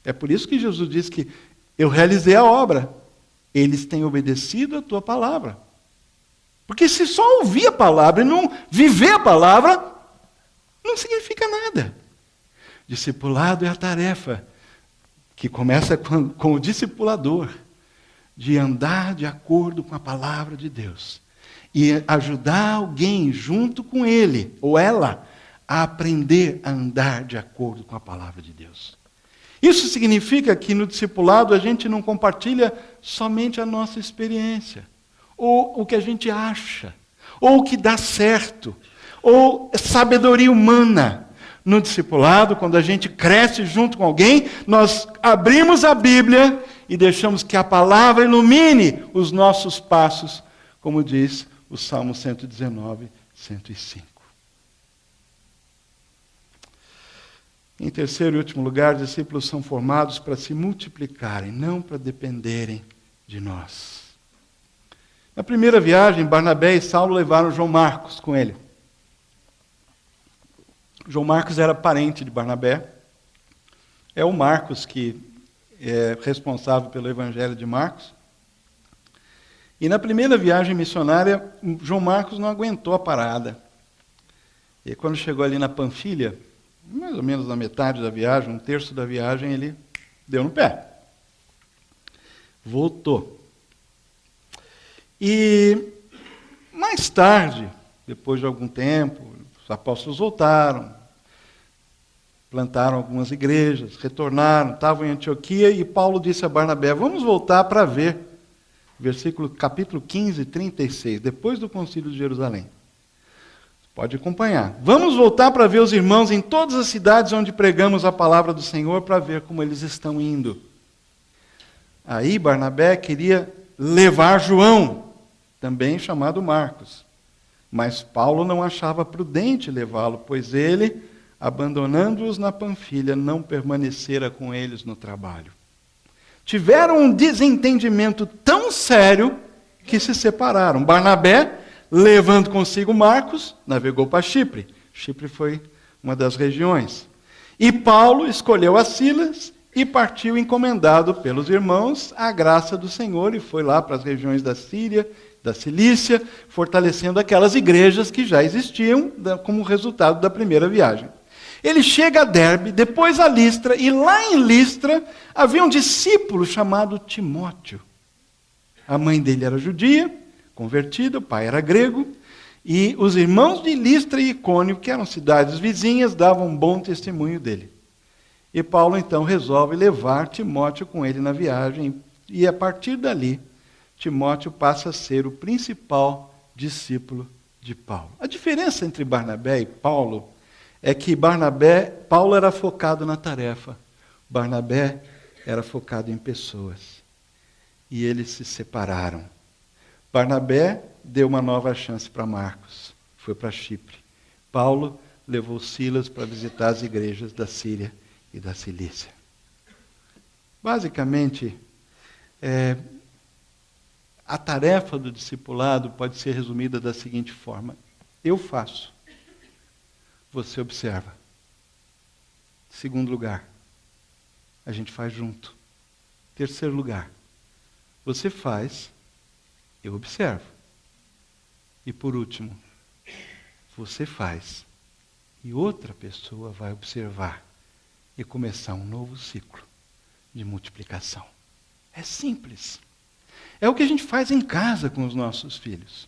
É por isso que Jesus diz que eu realizei a obra. Eles têm obedecido a tua palavra. Porque se só ouvir a palavra e não viver a palavra, não significa nada. Discipulado é a tarefa que começa com o discipulador, de andar de acordo com a palavra de Deus. E ajudar alguém junto com ele, ou ela, a aprender a andar de acordo com a palavra de Deus. Isso significa que no discipulado a gente não compartilha somente a nossa experiência, ou o que a gente acha, ou o que dá certo, ou sabedoria humana. No discipulado, quando a gente cresce junto com alguém, nós abrimos a Bíblia e deixamos que a palavra ilumine os nossos passos, como diz o Salmo 119, 105. Em terceiro e último lugar, os discípulos são formados para se multiplicarem, não para dependerem de nós. Na primeira viagem, Barnabé e Saulo levaram João Marcos com ele. João Marcos era parente de Barnabé. É o Marcos que é responsável pelo Evangelho de Marcos. E na primeira viagem missionária, João Marcos não aguentou a parada. E quando chegou ali na Panfilha, mais ou menos na metade da viagem, um terço da viagem, ele deu no pé. Voltou. E mais tarde, depois de algum tempo, os apóstolos voltaram, plantaram algumas igrejas, retornaram, estavam em Antioquia, e Paulo disse a Barnabé: vamos voltar para ver, capítulo 15, 36, depois do concílio de Jerusalém. Pode acompanhar. Vamos voltar para ver os irmãos em todas as cidades onde pregamos a palavra do Senhor, para ver como eles estão indo. Aí Barnabé queria levar João, também chamado Marcos. Mas Paulo não achava prudente levá-lo, pois ele, abandonando-os na Panfilha, não permanecera com eles no trabalho. Tiveram um desentendimento tão sério que se separaram. Barnabé, levando consigo Marcos, navegou para Chipre. Chipre foi uma das regiões. E Paulo escolheu a Silas e partiu encomendado pelos irmãos à graça do Senhor, e foi lá para as regiões da Síria, da Cilícia, fortalecendo aquelas igrejas que já existiam como resultado da primeira viagem. Ele chega a Derbe, depois a Listra, e lá em Listra havia um discípulo chamado Timóteo. A mãe dele era judia, convertida, o pai era grego, e os irmãos de Listra e Icônio, que eram cidades vizinhas, davam um bom testemunho dele. E Paulo então resolve levar Timóteo com ele na viagem, e a partir dali, Timóteo passa a ser o principal discípulo de Paulo. A diferença entre Barnabé e Paulo é que Paulo era focado na tarefa, Barnabé era focado em pessoas. E eles se separaram. Barnabé deu uma nova chance para Marcos, foi para Chipre. Paulo levou Silas para visitar as igrejas da Síria e da Cilícia. Basicamente, a tarefa do discipulado pode ser resumida da seguinte forma: eu faço, você observa. Segundo lugar, a gente faz junto. Terceiro lugar, você faz, eu observo. E por último, você faz e outra pessoa vai observar e começar um novo ciclo de multiplicação. É simples. É o que a gente faz em casa com os nossos filhos.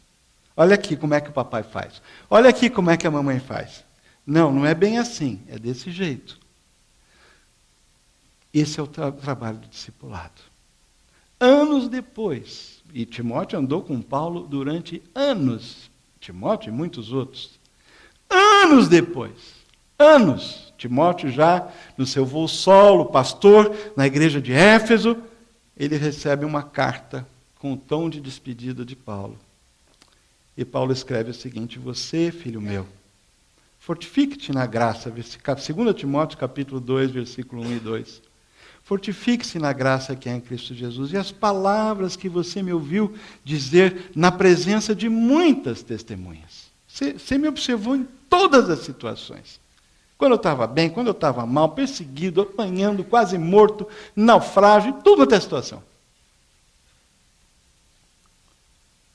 Olha aqui como é que o papai faz. Olha aqui como é que a mamãe faz. Não, não é bem assim. É desse jeito. Esse é o trabalho do discipulado. Anos depois, e Timóteo andou com Paulo durante anos, Timóteo e muitos outros. Anos depois, Timóteo já no seu voo solo, pastor, na igreja de Éfeso, ele recebe uma carta com o tom de despedida de Paulo. E Paulo escreve o seguinte: você, filho meu, fortifique-te na graça, 2 Timóteo capítulo 2, versículo 1 e 2. Fortifique-se na graça que há em Cristo Jesus. E as palavras que você me ouviu dizer na presença de muitas testemunhas. Você me observou em todas as situações. Quando eu estava bem, quando eu estava mal, perseguido, apanhando, quase morto, naufrágio, tudo até a situação.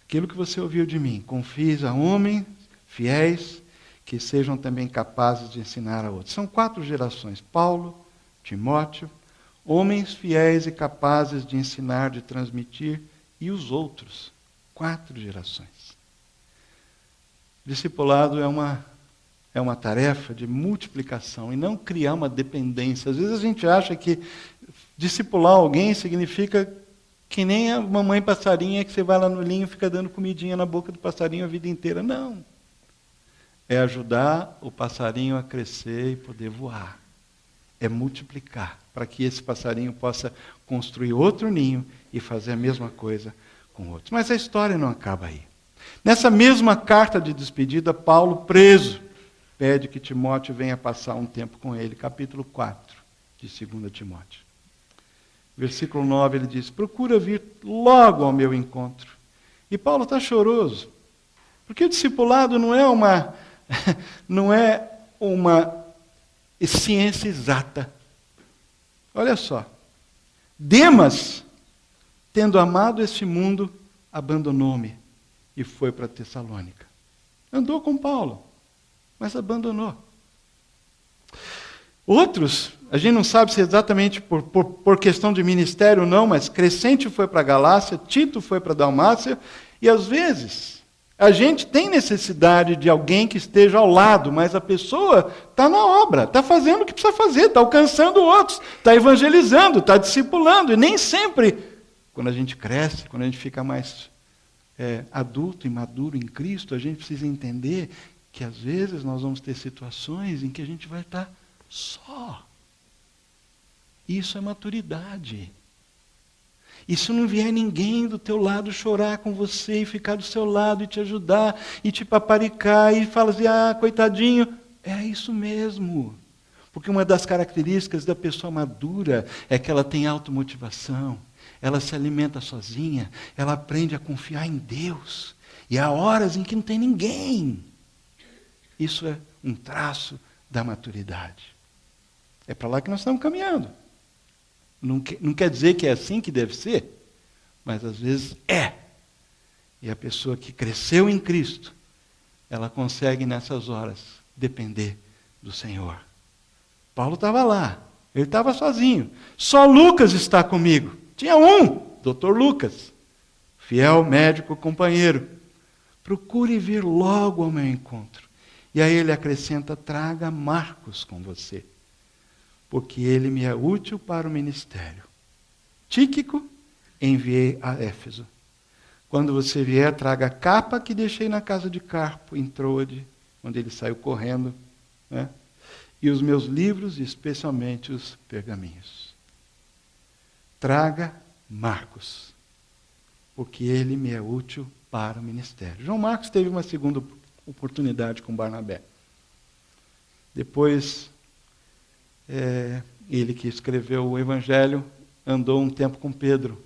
Aquilo que você ouviu de mim, confie a homens fiéis que sejam também capazes de ensinar a outros. São 4 gerações: Paulo, Timóteo, homens fiéis e capazes de ensinar, de transmitir, e os outros. 4 gerações. Discipulado é uma tarefa de multiplicação e não criar uma dependência. Às vezes a gente acha que discipular alguém significa que nem a mamãe passarinha que você vai lá no ninho e fica dando comidinha na boca do passarinho a vida inteira. Não. É ajudar o passarinho a crescer e poder voar. É multiplicar, para que esse passarinho possa construir outro ninho e fazer a mesma coisa com outros. Mas a história não acaba aí. Nessa mesma carta de despedida, Paulo, preso, pede que Timóteo venha passar um tempo com ele. Capítulo 4 de 2 Timóteo. Versículo 9, ele diz: procura vir logo ao meu encontro. E Paulo está choroso, porque o discipulado não é uma ciência exata. Olha só. Demas, tendo amado este mundo, abandonou-me e foi para Tessalônica. Andou com Paulo, mas abandonou. Outros, a gente não sabe se é exatamente por questão de ministério ou não, mas Crescente foi para a Galácia, Tito foi para a Dalmácia, e às vezes a gente tem necessidade de alguém que esteja ao lado, mas a pessoa está na obra, está fazendo o que precisa fazer, está alcançando outros, está evangelizando, está discipulando. E nem sempre, quando a gente cresce, quando a gente fica mais adulto e maduro em Cristo, a gente precisa entender que às vezes nós vamos ter situações em que a gente vai estar só. Isso é maturidade. E se não vier ninguém do teu lado chorar com você e ficar do seu lado e te ajudar e te paparicar e falar assim: ah, coitadinho, é isso mesmo. Porque uma das características da pessoa madura é que ela tem automotivação, ela se alimenta sozinha, ela aprende a confiar em Deus. E há horas em que não tem ninguém. Isso é um traço da maturidade. É para lá que nós estamos caminhando. Não quer dizer que é assim que deve ser, mas às vezes é. E a pessoa que cresceu em Cristo, ela consegue nessas horas depender do Senhor. Paulo estava lá, ele estava sozinho. Só Lucas está comigo. Tinha um, Dr. Lucas, fiel médico companheiro. Procure vir logo ao meu encontro. E aí ele acrescenta, traga Marcos com você, porque ele me é útil para o ministério. Tíquico, enviei a Éfeso. Quando você vier, traga a capa que deixei na casa de Carpo, em Troade, onde ele saiu correndo, né? E os meus livros, especialmente os pergaminhos. Traga Marcos, porque ele me é útil para o ministério. João Marcos teve uma segunda oportunidade com Barnabé. Depois, ele que escreveu o Evangelho, andou um tempo com Pedro.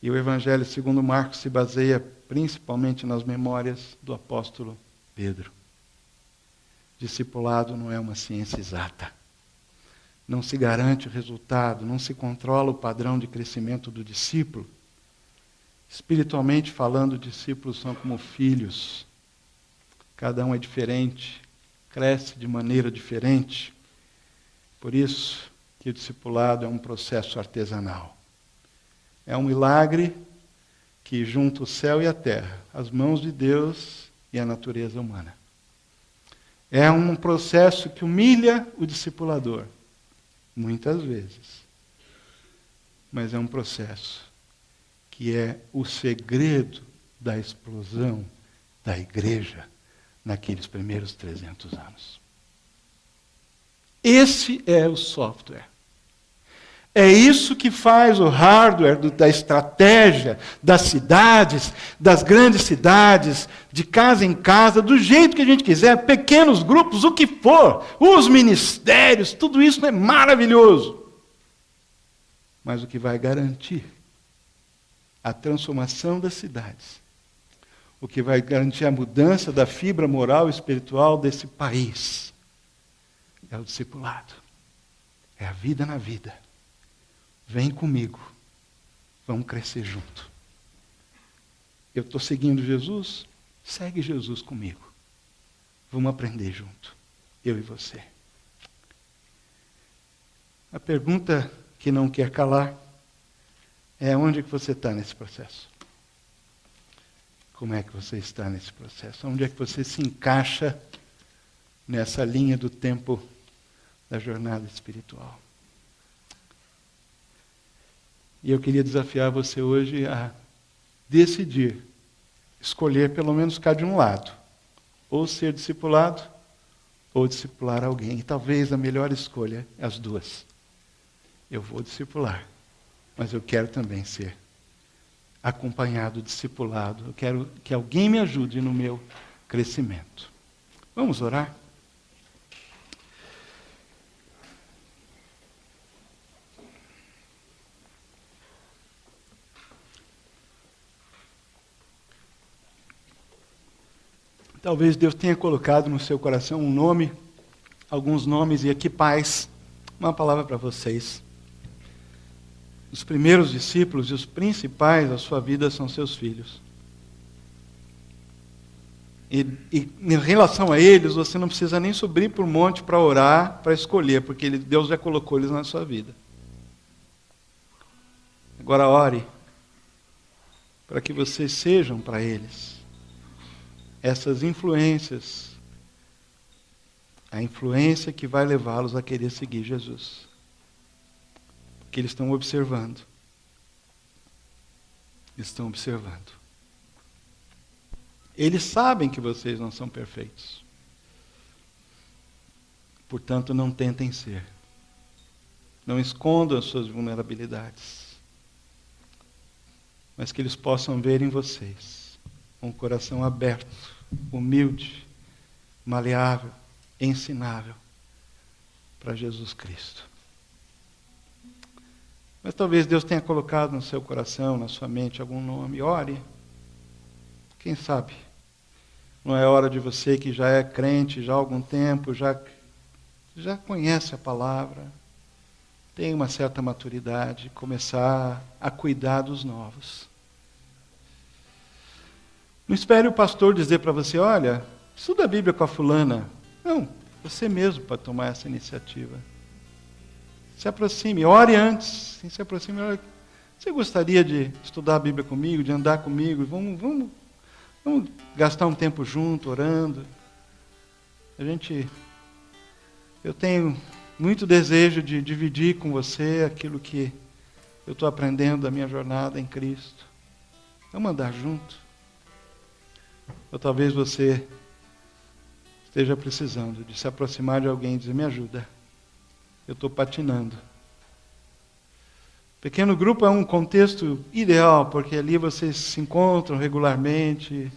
E o Evangelho segundo Marcos se baseia principalmente nas memórias do apóstolo Pedro. Discipulado não é uma ciência exata. Não se garante o resultado, não se controla o padrão de crescimento do discípulo. Espiritualmente falando, discípulos são como filhos. Cada um é diferente, cresce de maneira diferente. Por isso que o discipulado é um processo artesanal. É um milagre que junta o céu e a terra, as mãos de Deus e a natureza humana. É um processo que humilha o discipulador, muitas vezes. Mas é um processo que é o segredo da explosão da igreja naqueles primeiros 300 anos. Esse é o software. É isso que faz o hardware da estratégia das cidades, das grandes cidades, de casa em casa, do jeito que a gente quiser, pequenos grupos, o que for, os ministérios, tudo isso é maravilhoso. Mas o que vai garantir a transformação das cidades, o que vai garantir a mudança da fibra moral e espiritual desse país, é o discipulado, é a vida na vida. Vem comigo, vamos crescer junto. Eu estou seguindo Jesus, segue Jesus comigo. Vamos aprender junto, eu e você. A pergunta que não quer calar é onde que você está nesse processo? Como é que você está nesse processo? Onde é que você se encaixa nessa linha do tempo da jornada espiritual? E eu queria desafiar você hoje a decidir, escolher pelo menos ficar de um lado. Ou ser discipulado, ou discipular alguém. E talvez a melhor escolha é as duas. Eu vou discipular, mas eu quero também ser acompanhado, discipulado. Eu quero que alguém me ajude no meu crescimento. Vamos orar? Talvez Deus tenha colocado no seu coração um nome, alguns nomes, e aqui, pais, uma palavra para vocês. Os primeiros discípulos e os principais da sua vida são seus filhos. E em relação a eles, você não precisa nem subir para o monte para orar, para escolher, porque Deus já colocou eles na sua vida. Agora ore para que vocês sejam para eles essas influências, a influência que vai levá-los a querer seguir Jesus. Porque eles estão observando. Estão observando. Eles sabem que vocês não são perfeitos. Portanto, não tentem ser. Não escondam as suas vulnerabilidades. Mas que eles possam ver em vocês com o coração aberto, humilde, maleável, ensinável para Jesus Cristo. Mas talvez Deus tenha colocado no seu coração, na sua mente, algum nome. Ore. Quem sabe? Não é hora de você que já é crente já há algum tempo, já conhece a palavra, tem uma certa maturidade, começar a cuidar dos novos. Não espere o pastor dizer para você, olha, estuda a Bíblia com a fulana. Não, você mesmo pode tomar essa iniciativa. Se aproxime, ore antes. Se aproxime, ore. Você gostaria de estudar a Bíblia comigo, de andar comigo? Vamos gastar um tempo junto, orando. Eu tenho muito desejo de dividir com você aquilo que eu estou aprendendo da minha jornada em Cristo. Vamos andar junto. Ou talvez você esteja precisando de se aproximar de alguém e dizer, me ajuda. Eu estou patinando. Pequeno grupo é um contexto ideal, porque ali vocês se encontram regularmente.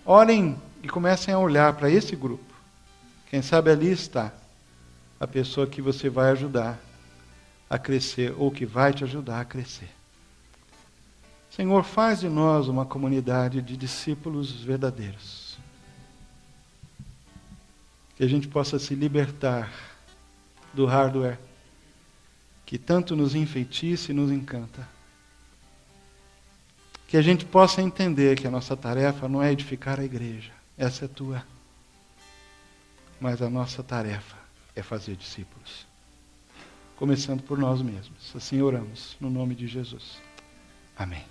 Orem e comecem a olhar para esse grupo. Quem sabe ali está a pessoa que você vai ajudar a crescer, ou que vai te ajudar a crescer. Senhor, faz de nós uma comunidade de discípulos verdadeiros. Que a gente possa se libertar do hardware que tanto nos enfeitiça e nos encanta. Que a gente possa entender que a nossa tarefa não é edificar a igreja, essa é tua. Mas a nossa tarefa é fazer discípulos. Começando por nós mesmos. Assim oramos, no nome de Jesus. Amém.